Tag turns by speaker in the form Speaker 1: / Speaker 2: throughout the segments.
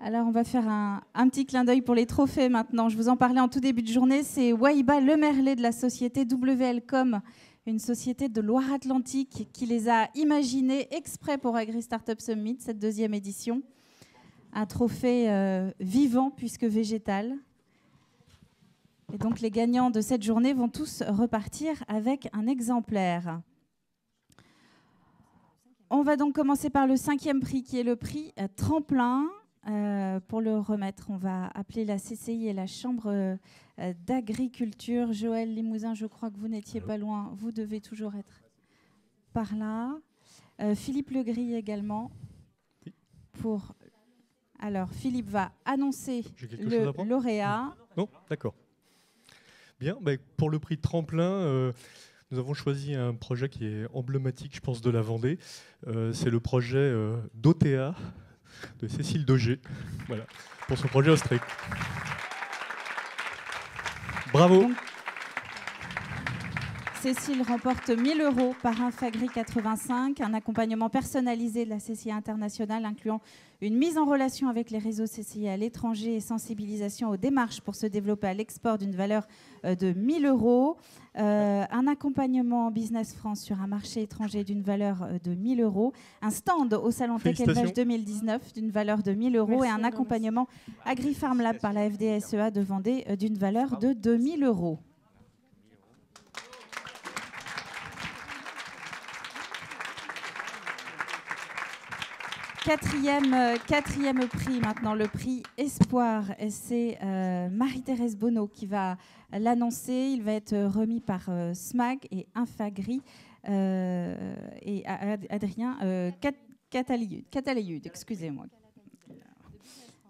Speaker 1: Alors, on va faire un petit clin d'œil pour les trophées maintenant. Je vous en parlais en tout début de journée. C'est Wahiba Lemerlet de la société WLcom, une société de Loire-Atlantique qui les a imaginés exprès pour Agri Startup Summit, cette deuxième édition. Un trophée vivant puisque végétal. Et donc, les gagnants de cette journée vont tous repartir avec un exemplaire. On va donc commencer par le 5e prix, qui est le prix Tremplin. Pour le remettre, on va appeler la CCI et la Chambre d'agriculture. Joël Limousin, je crois que vous n'étiez pas loin. Vous devez toujours être par là. Philippe Legris également. Alors, Philippe va annoncer le lauréat.
Speaker 2: Non, d'accord. Bien, pour le prix Tremplin, nous avons choisi un projet qui est emblématique, je pense, de la Vendée. C'est le projet d'OTA de Cécile Dauger, voilà, pour son projet Austric. Bravo.
Speaker 1: Donc, Cécile remporte 1 000 € par Infagri 85, un accompagnement personnalisé de la CCI internationale incluant une mise en relation avec les réseaux CCI à l'étranger et sensibilisation aux démarches pour se développer à l'export d'une valeur de 1 000 €, un accompagnement Business France sur un marché étranger d'une valeur de 1 000 €, un stand au Salon Tech Élevage 2019 d'une valeur de 1 000 € et un accompagnement Agri-Farm Lab par la FDSEA de Vendée d'une valeur de 2 000 €. Quatrième prix maintenant, le prix Espoir. C'est Marie-Thérèse Bonneau qui va l'annoncer. Il va être remis par SMAG et Infagri et Adrien Catalayud, excusez-moi,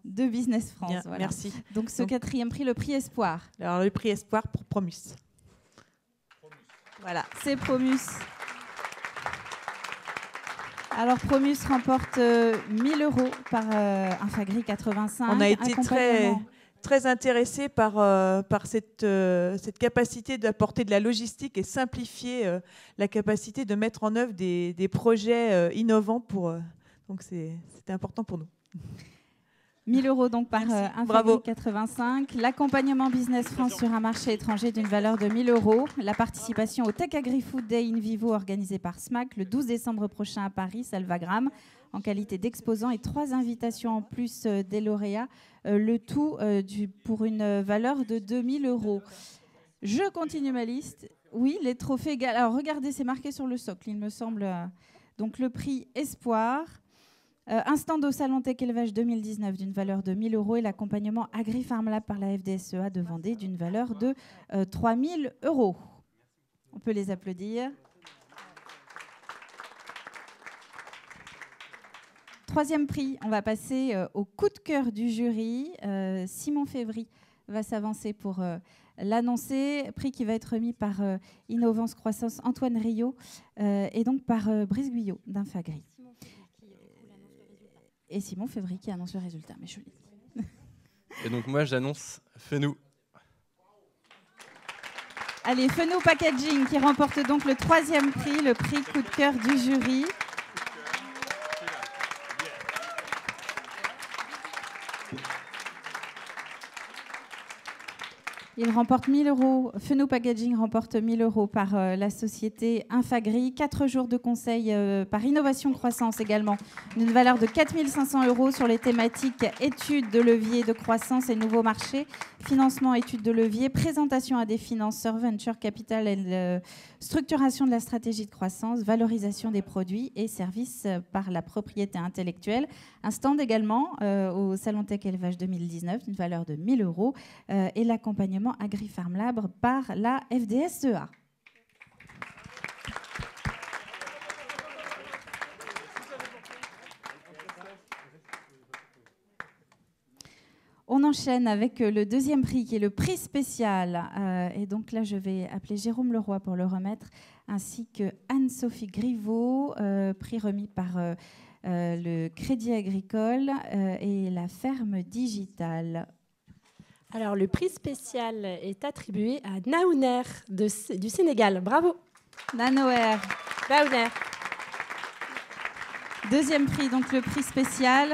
Speaker 1: de Business France.
Speaker 3: Bien,
Speaker 1: voilà.
Speaker 3: Merci.
Speaker 1: Donc ce 4e prix, le prix Espoir.
Speaker 3: Alors le prix Espoir pour Promus. Voilà.
Speaker 1: C'est Promus. Alors, Promus remporte 1 000 € par Infagri 85.
Speaker 3: On a été très intéressés par cette capacité d'apporter de la logistique et simplifier la capacité de mettre en œuvre des projets innovants. Donc, c'était important pour nous.
Speaker 1: 1 000 € donc par Infagri 85. L'accompagnement Business France sur un marché étranger d'une valeur de 1 000 €. La participation au Tech Agri Food Day in Vivo organisé par SMAC le 12 décembre prochain à Paris, Salvagram, en qualité d'exposant et 3 invitations en plus des lauréats. Le tout pour une valeur de 2 000 €. Je continue ma liste. Oui, les trophées. Alors regardez, c'est marqué sur le socle, il me semble. Donc le prix Espoir. Un stand au Salon Tech Élevage 2019 d'une valeur de 1 000 € et l'accompagnement Agri-Farm Lab par la FDSEA de Vendée d'une valeur de 3 000 €. On peut les applaudir. 3e prix, on va passer au coup de cœur du jury. Simon Févry va s'avancer pour l'annoncer. Prix qui va être remis par Innovance Croissance Antoine Rio et donc par Brice Guyot d'Infagri. Et Simon Févry qui annonce le résultat. Mais je l'ai dit.
Speaker 4: Et donc moi j'annonce Fenou.
Speaker 1: Allez, Fenou Packaging qui remporte donc le 3e prix, le prix coup de cœur du jury. Il remporte 1 000 €. Fenou Packaging remporte 1 000 € par la société Infagri. 4 jours de conseil par Innovation Croissance également, d'une valeur de 4 500 € sur les thématiques études de levier de croissance et nouveaux marchés, financement, études de levier, présentation à des financeurs, venture capital et structuration de la stratégie de croissance, valorisation des produits et services par la propriété intellectuelle. Un stand également au Salon Tech Élevage 2019 d'une valeur de 1 000 € et l'accompagnement Agri-Farm Lab par la FDSEA. On enchaîne avec le 2e prix qui est le prix spécial. Et donc là, je vais appeler Jérôme Leroy pour le remettre, ainsi que Anne-Sophie Griveaux, prix remis par le Crédit Agricole et la Ferme Digitale.
Speaker 5: Alors, le prix spécial est attribué à Naouner du Sénégal. Bravo.
Speaker 1: Naouner. 2e prix, donc le prix spécial.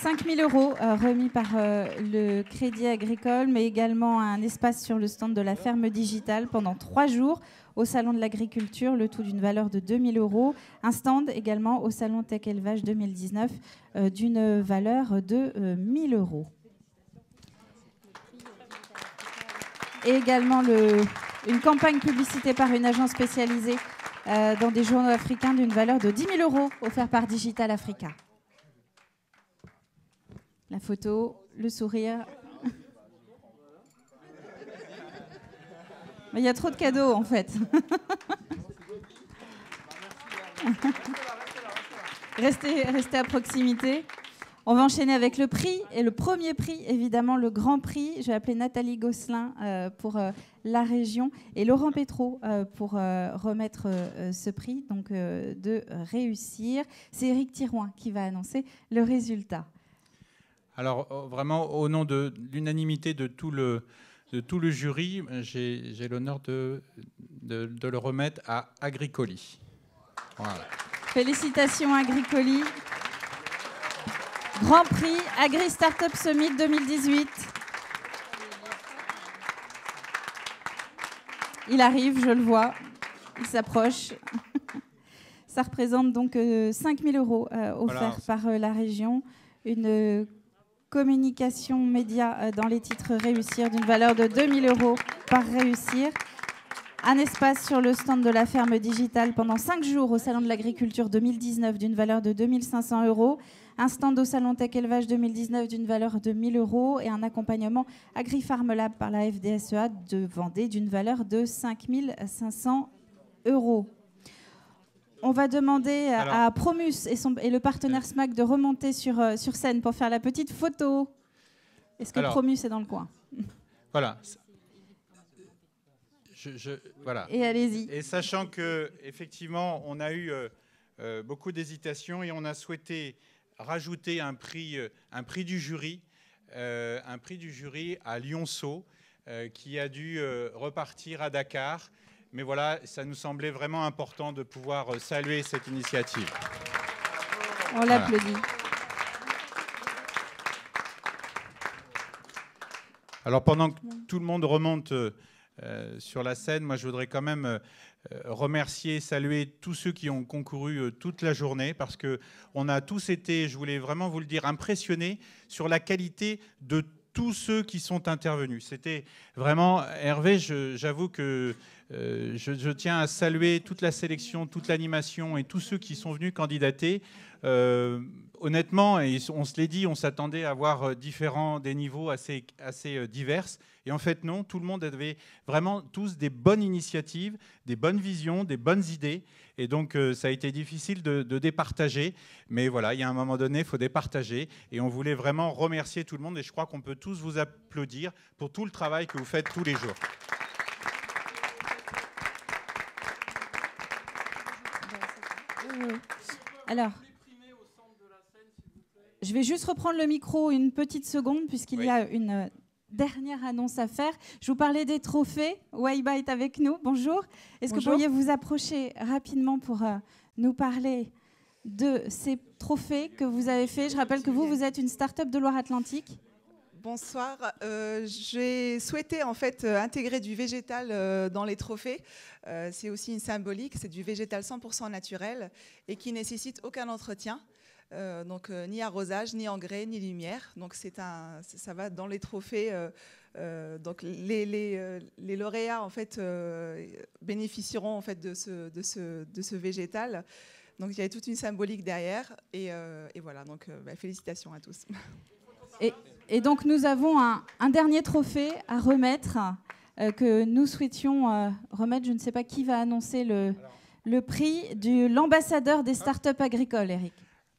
Speaker 1: 5 000 € remis par le Crédit Agricole, mais également un espace sur le stand de la ferme digitale pendant 3 jours au Salon de l'Agriculture, le tout d'une valeur de 2 000 €. Un stand également au Salon Tech Élevage 2019 d'une valeur de 1 000 €. Et également une campagne publicité par une agence spécialisée dans des journaux africains d'une valeur de 10 000 € offert par Digital Africa. La photo, le sourire. Mais il y a trop de cadeaux en fait. Restez à proximité. On va enchaîner avec le prix. Et le premier prix, évidemment, le grand prix. Je vais appeler Nathalie Gosselin pour la région et Laurent Pétraud pour remettre ce prix, donc de réussir. C'est Éric Thirouin qui va annoncer le résultat.
Speaker 6: Alors, vraiment, au nom de l'unanimité de tout le jury, j'ai l'honneur de le remettre à Agricoli. Voilà.
Speaker 1: Félicitations Agricoli. Grand prix Agri Startup Summit 2018. Il arrive, je le vois. Il s'approche. Ça représente donc 5 000 € offerts par la région. Une communication média dans les titres Réussir d'une valeur de 2 000 € par Réussir. Un espace sur le stand de la ferme digitale pendant 5 jours au Salon de l'Agriculture 2019 d'une valeur de 2 500 €. Un stand au Salon Tech Élevage 2019 d'une valeur de 1 000 € et un accompagnement AgriFarm Lab par la FDSEA de Vendée d'une valeur de 5 500 €. On va demander à Promus et le partenaire SMAC de remonter sur scène pour faire la petite photo. Est-ce que Promus est dans le coin?
Speaker 6: Voilà. Voilà.
Speaker 1: Et allez-y.
Speaker 6: Et sachant qu'effectivement, on a eu beaucoup d'hésitations et on a souhaité rajouter un prix du jury à Lionceau qui a dû repartir à Dakar. Mais voilà, ça nous semblait vraiment important de pouvoir saluer cette initiative.
Speaker 1: On l'applaudit.
Speaker 6: Alors pendant que tout le monde remonte sur la scène, moi je voudrais quand même remercier, saluer tous ceux qui ont concouru toute la journée parce qu'on a tous été, je voulais vraiment vous le dire, impressionnés sur la qualité de tous ceux qui sont intervenus. C'était vraiment, Hervé, j'avoue que je tiens à saluer toute la sélection, toute l'animation et tous ceux qui sont venus candidater. Honnêtement, et on se l'est dit, on s'attendait à avoir des niveaux assez divers. Et en fait, non, tout le monde avait vraiment tous des bonnes initiatives, des bonnes visions, des bonnes idées. Et donc, ça a été difficile de départager. Mais voilà, il y a un moment donné, il faut départager. Et on voulait vraiment remercier tout le monde. Et je crois qu'on peut tous vous applaudir pour tout le travail que vous faites tous les jours.
Speaker 1: Alors, je vais juste reprendre le micro une petite seconde puisqu'il y a une dernière annonce à faire. Je vous parlais des trophées. Waiba est avec nous. Bonjour. Est-ce que vous pourriez vous approcher rapidement pour nous parler de ces trophées que vous avez faits? Je rappelle que vous êtes une start-up de Loire-Atlantique.
Speaker 7: Bonsoir. J'ai souhaité en fait intégrer du végétal dans les trophées. C'est aussi une symbolique. C'est du végétal 100% naturel et qui nécessite aucun entretien. Donc ni arrosage, ni engrais, ni lumière. Donc ça va dans les trophées. Donc les lauréats en fait bénéficieront en fait de ce végétal. Donc il y a toute une symbolique derrière et voilà. Donc félicitations à tous.
Speaker 1: Et donc nous avons un dernier trophée à remettre que nous souhaitions remettre. Je ne sais pas qui va annoncer le prix de l'ambassadeur des startups agricoles, Eric.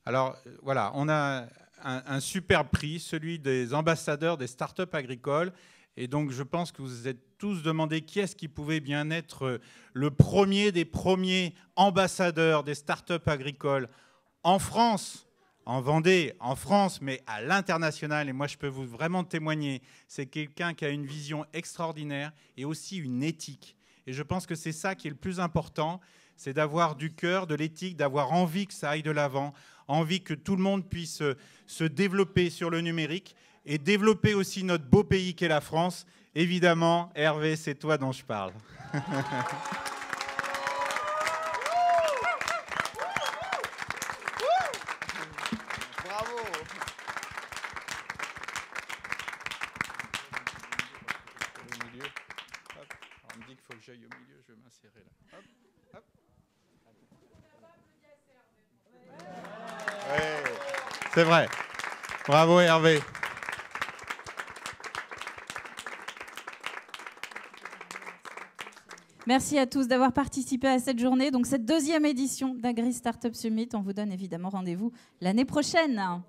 Speaker 6: Alors voilà, on a un super prix, celui des ambassadeurs des startups agricoles. Et donc je pense que vous vous êtes tous demandé qui est-ce qui pouvait bien être le premier des premiers ambassadeurs des startups agricoles en France, en Vendée, en France, mais à l'international. Et moi, je peux vous vraiment témoigner, c'est quelqu'un qui a une vision extraordinaire et aussi une éthique. Et je pense que c'est ça qui est le plus important, c'est d'avoir du cœur, de l'éthique, d'avoir envie que ça aille de l'avant, envie que tout le monde puisse se développer sur le numérique et développer aussi notre beau pays qu'est la France. Évidemment, Hervé, c'est toi dont je parle.
Speaker 8: Bravo.
Speaker 6: Au milieu. Hop. Alors, on me dit qu'il faut que j'aille au milieu, je vais m'insérer là. Hop. Hop. Ouais. C'est vrai. Bravo Hervé.
Speaker 1: Merci à tous d'avoir participé à cette journée. Donc cette deuxième édition d'Agri Startup Summit, on vous donne évidemment rendez-vous l'année prochaine.